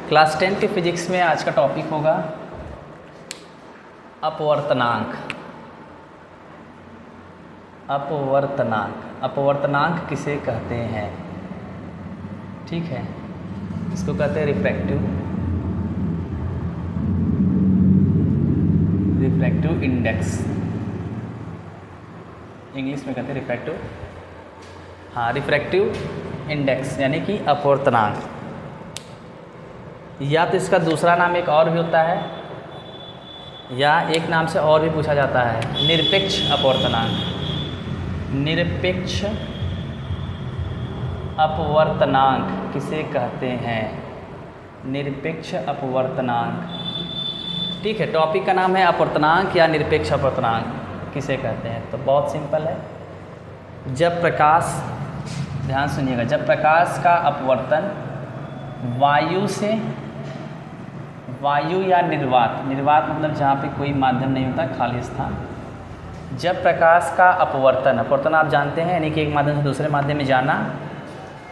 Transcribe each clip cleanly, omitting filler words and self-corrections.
Class 10 के physics में आज का टॉपिक होगा अपवर्तनांक। अपवर्तनांक किसे कहते हैं? ठीक है, इसको कहते हैं रिफ्रैक्टिव इंडेक्स। इंग्लिश में कहते हैं रिफ्रैक्टिव इंडेक्स यानी कि अपवर्तनांक। या तो इसका दूसरा नाम एक और भी होता है या एक नाम से और भी पूछा जाता है, निरपेक्ष अपवर्तनांक। निरपेक्ष अपवर्तनांक किसे कहते हैं? निरपेक्ष अपवर्तनांक। ठीक है, टॉपिक का नाम है अपवर्तनांक या निरपेक्ष अपवर्तनांक किसे कहते हैं। तो बहुत सिंपल है, जब प्रकाश, ध्यान सुनिएगा, जब प्रकाश का अपवर्तन वायु या निर्वात मतलब जहाँ पे कोई माध्यम नहीं होता, खाली स्थान। जब प्रकाश का अपवर्तन आप जानते हैं, यानी कि एक माध्यम से दूसरे माध्यम में जाना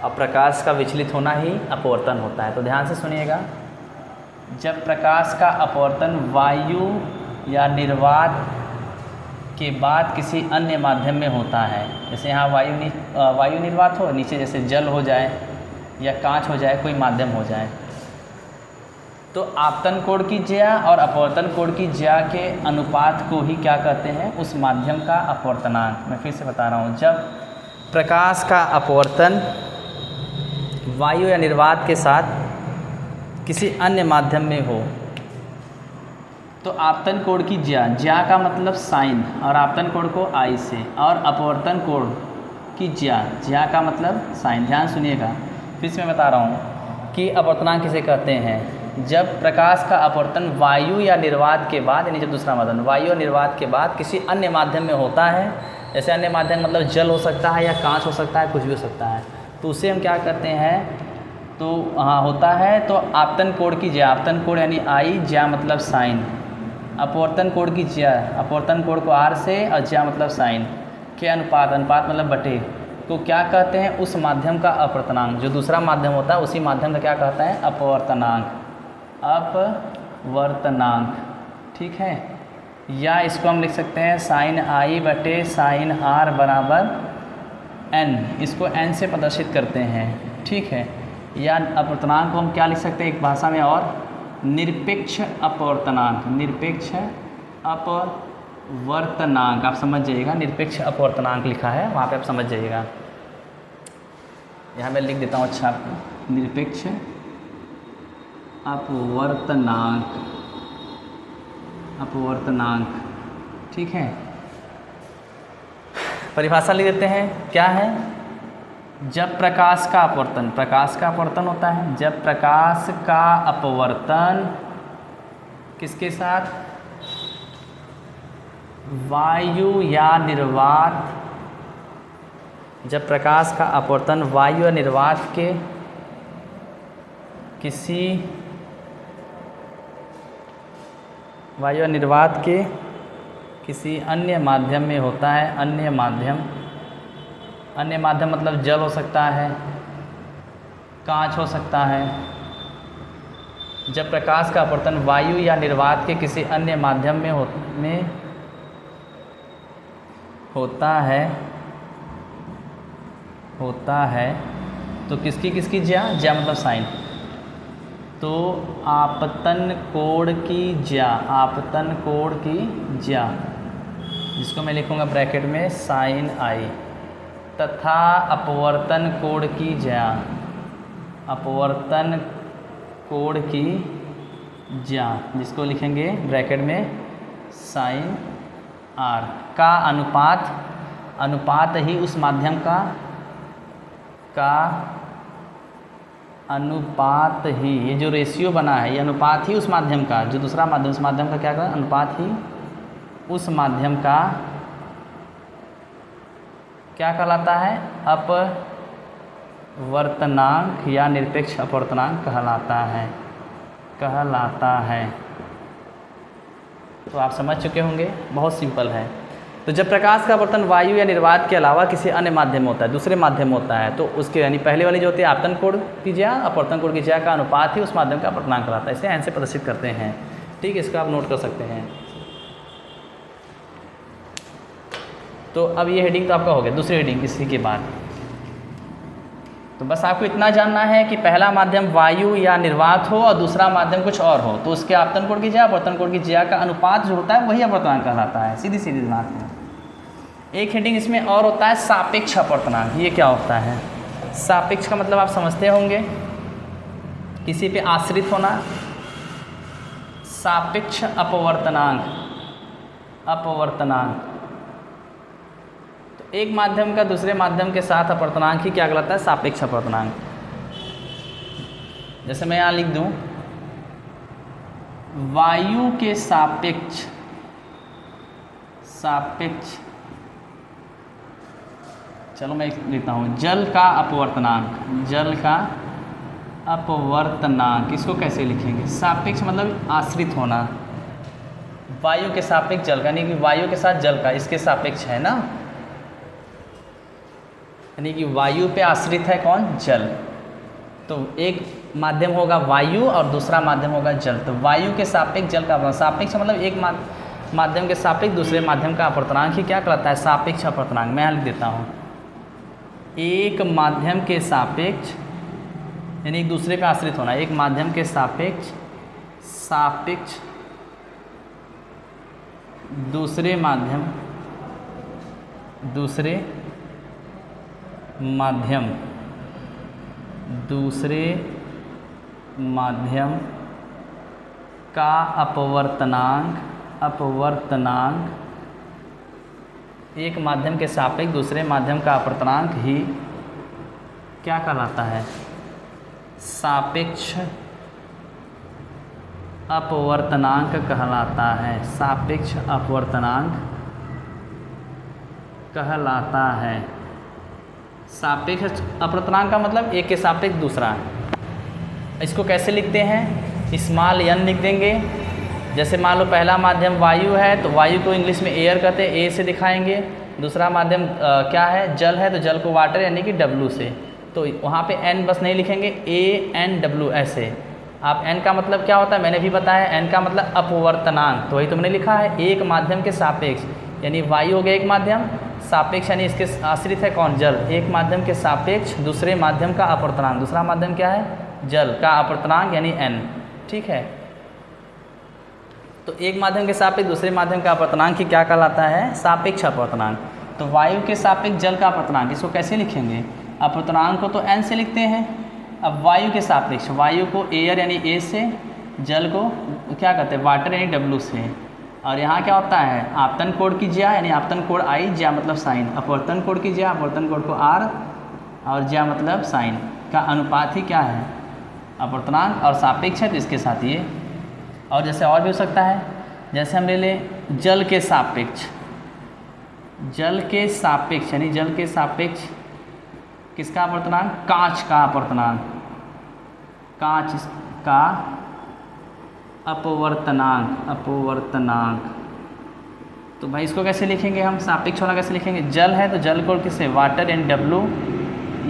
और प्रकाश का विचलित होना ही अपवर्तन होता है। तो ध्यान से सुनिएगा, जब प्रकाश का अपवर्तन वायु या निर्वात के बाद किसी अन्य माध्यम में होता है, जैसे यहाँ वायु निर्वात हो, नीचे जैसे जल हो जाए या कांच हो जाए, कोई माध्यम हो जाए, तो आपतन कोण की ज्या और अपवर्तन कोण की ज्या के अनुपात को ही क्या कहते हैं? उस माध्यम का अपवर्तनांक। मैं फिर से बता रहा हूँ, जब प्रकाश का अपवर्तन वायु या निर्वात के साथ किसी अन्य माध्यम में हो तो आपतन कोण की ज्या का मतलब साइन और आपतन कोण को आई से, और अपवर्तन कोण की ज्या का मतलब साइन। ध्यान सुनिएगा, फिर से मैं बता रहा हूँ कि अपवर्तनांक किसे कहते हैं। जब प्रकाश का अपवर्तन वायु या निर्वात के बाद, यानी जब दूसरा माध्यम वायु और निर्वात के बाद किसी अन्य माध्यम में होता है, जैसे अन्य माध्यम मतलब जल हो सकता है या कांच हो सकता है, कुछ भी हो सकता है, तो उसे हम क्या कहते हैं? तो हाँ होता है तो आपतन कोण की ज्या, आपतन कोण यानी आई, ज्या मतलब साइन, अपवर्तन कोण की ज्या, अपवर्तन कोण को आर से और ज्या मतलब साइन के अनुपात मतलब बटे को क्या कहते हैं? उस माध्यम का अपवर्तनांक। जो दूसरा माध्यम होता है उसी माध्यम का क्या कहता है? अपवर्तनांक। ठीक है, या इसको हम लिख सकते हैं साइन आई बटे साइन आर बराबर एन, इसको एन से प्रदर्शित करते हैं। ठीक है, या अपवर्तनांक को हम क्या लिख सकते हैं एक भाषा में और? निरपेक्ष अपवर्तनांक। निरपेक्ष अपवर्तनांक आप समझ जाइएगा, निरपेक्ष अपवर्तनांक लिखा है वहाँ पे आप समझ जाइएगा। यहाँ मैं लिख देता हूँ, अच्छा, निरपेक्ष अपवर्तनांक। ठीक है, परिभाषा लिख देते हैं, क्या है? जब प्रकाश का अपवर्तन होता है, जब प्रकाश का अपवर्तन किसके साथ? वायु या निर्वात। जब प्रकाश का अपवर्तन वायु या निर्वात के किसी अन्य माध्यम में होता है, अन्य माध्यम मतलब जल हो सकता है, कांच हो सकता है। जब प्रकाश का अपवर्तन वायु या निर्वात के किसी अन्य माध्यम में होता है तो किसकी ज्या मतलब साइन। तो आपतन कोण की ज्या, जिसको मैं लिखूँगा ब्रैकेट में साइन आई, तथा अपवर्तन कोण की ज्या, जिसको लिखेंगे ब्रैकेट में साइन आर का अनुपात ही उस माध्यम का अनुपात ही, ये जो रेशियो बना है ये अनुपात ही उस माध्यम का, जो दूसरा माध्यम, उस माध्यम का क्या करें? अनुपात ही उस माध्यम का क्या कहलाता है? अपवर्तनांक या निरपेक्ष अपवर्तनांक कहलाता है। तो आप समझ चुके होंगे, बहुत सिंपल है। तो जब प्रकाश का अपवर्तन वायु या निर्वात के अलावा किसी अन्य माध्यम में होता है, दूसरे माध्यम में होता है, तो उसके यानी पहले वाली जो होती है आपतन कोण की ज्या अपवर्तन कोण की ज्या का अनुपात ही उस माध्यम का अपवर्तनांक कहलाता है। इसे एन से प्रदर्शित करते हैं। ठीक है, इसको आप नोट कर सकते हैं। तो अब ये हेडिंग तो आपका हो गया। दूसरी हेडिंग इसी के बाद तो बस आपको इतना जानना है कि पहला माध्यम वायु या निर्वात हो और दूसरा माध्यम कुछ और हो, तो उसके आपतन कोण की ज्या अपवर्तन कोण की ज्या का अनुपात जो होता है वही अपवर्तनांक कहलाता है। सीधी सीधी बात है। एक हेडिंग इसमें और होता है सापेक्ष अपवर्तनांक। ये क्या होता है? सापेक्ष का मतलब आप समझते होंगे, किसी पे आश्रित होना। सापेक्ष अपवर्तनांक, अपवर्तनांक तो एक माध्यम का दूसरे माध्यम के साथ अपवर्तनांक ही क्या कहलाता है? सापेक्ष अपवर्तनांक। जैसे मैं यहाँ लिख दूं वायु के सापेक्ष, सापेक्ष चलो मैं लिखता हूँ जल का अपवर्तनांक, जल का अपवर्तनांक। इसको कैसे लिखेंगे? सापेक्ष मतलब आश्रित होना। वायु के सापेक्ष जल का, यानी कि वायु के साथ जल का इसके सापेक्ष है ना, यानी कि वायु पे आश्रित है कौन? जल। तो एक माध्यम होगा वायु और दूसरा माध्यम होगा जल। तो वायु के सापेक्ष जल का अपवर्तनांक, सापेक्ष मतलब एक माध्यम के सापेक्ष दूसरे माध्यम का अपवर्तनांक ही क्या कहलाता है? सापेक्ष अपवर्तनांक। मैं यहाँ लिख देता हूँ एक माध्यम के सापेक्ष, यानी एक दूसरे पे आश्रित होना। एक माध्यम के सापेक्ष, सापेक्ष दूसरे माध्यम, दूसरे माध्यम, दूसरे माध्यम का अपवर्तनांक, अपवर्तनांक एक माध्यम के सापेक्ष दूसरे माध्यम का अपवर्तनांक ही क्या कहलाता है? सापेक्ष अपवर्तनांक कहलाता है। सापेक्ष अपवर्तनांक कहलाता है। सापेक्ष अपवर्तनांक का मतलब एक के सापेक्ष दूसरा। इसको कैसे लिखते हैं? स्मॉल n लिख देंगे। जैसे मान लो पहला माध्यम वायु है तो वायु को इंग्लिश में एयर कहते हैं, ए से दिखाएंगे। दूसरा माध्यम क्या है? जल है, तो जल को वाटर यानी कि डब्लू से। तो वहाँ पे n बस नहीं लिखेंगे, ANW ऐसे। आप n का मतलब क्या होता है मैंने भी बताया, n का मतलब अपवर्तनांक, तो वही तुमने लिखा है एक माध्यम के सापेक्ष, यानी वायु हो गया एक माध्यम, सापेक्ष यानी इसके आश्रित है कौन? जल। एक माध्यम के सापेक्ष दूसरे माध्यम का अपवर्तनांक, दूसरा माध्यम क्या है? जल का अपवर्तनांक यानी n। ठीक है, तो एक माध्यम के सापेक्ष दूसरे माध्यम का अपवर्तनांक ही क्या कहलाता है? सापेक्ष अपवर्तनांक। तो वायु के सापेक्ष जल का अपवर्तनांक, इसको कैसे लिखेंगे? अपवर्तनांक को तो n से लिखते हैं। अब वायु के सापेक्ष, वायु को एयर यानी ए से, जल को क्या कहते हैं? वाटर यानी डब्लू से। और यहाँ क्या होता है? आपतन कोण की ज्या यानी आपतन कोण आई, ज्या मतलब साइन। अपवर्तन कोण की ज्या, अपवर्तन कोण को आर और ज्या मतलब साइन का अनुपात ही क्या है? अपवर्तनांक। और सापेक्ष है तो इसके साथ ये। और जैसे और भी हो सकता है, जैसे हम ले लें जल के सापेक्ष, जल के सापेक्ष यानी जल के सापेक्ष किसका अपवर्तनांक? कांच का अपवर्तनांक, कांच का अपवर्तनांक, अपवर्तनांक। तो भाई इसको कैसे लिखेंगे हम? सापेक्ष वाला कैसे लिखेंगे? जल है तो जल को किससे? वाटर यानी डब्लू,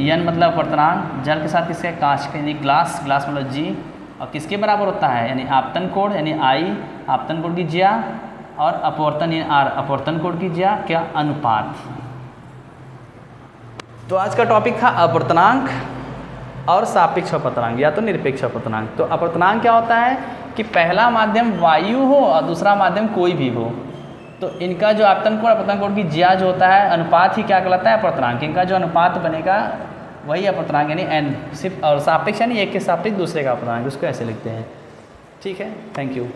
एन मतलब अपवर्तनांक, जल के साथ किसके? कांच के यानी ग्लास, ग्लास मतलब जी। और किसके बराबर होता है? यानी आपतन कोण यानी आई, आपतन कोण की ज्या, और अपवर्तन यानी आर, अपवर्तन कोण की ज्या क्या? अनुपात। तो आज का टॉपिक था अपवर्तनांक और सापेक्ष अपवर्तनांक या तो निरपेक्ष अपवर्तनांक। तो अपवर्तनांक क्या होता है कि पहला माध्यम वायु हो और दूसरा माध्यम कोई भी हो, तो इनका जो आपतन कोण अपवर्तन कोण की ज्या जो होता है अनुपात ही क्या कहलाता है? अपवर्तनांक। इनका जो अनुपात बनेगा वही अपवर्तनांक यानी n सिर्फ। और सापेक्ष यानी एक के सापेक्ष दूसरे का अपवर्तनांक, उसको ऐसे लिखते हैं। ठीक है, थैंक यू।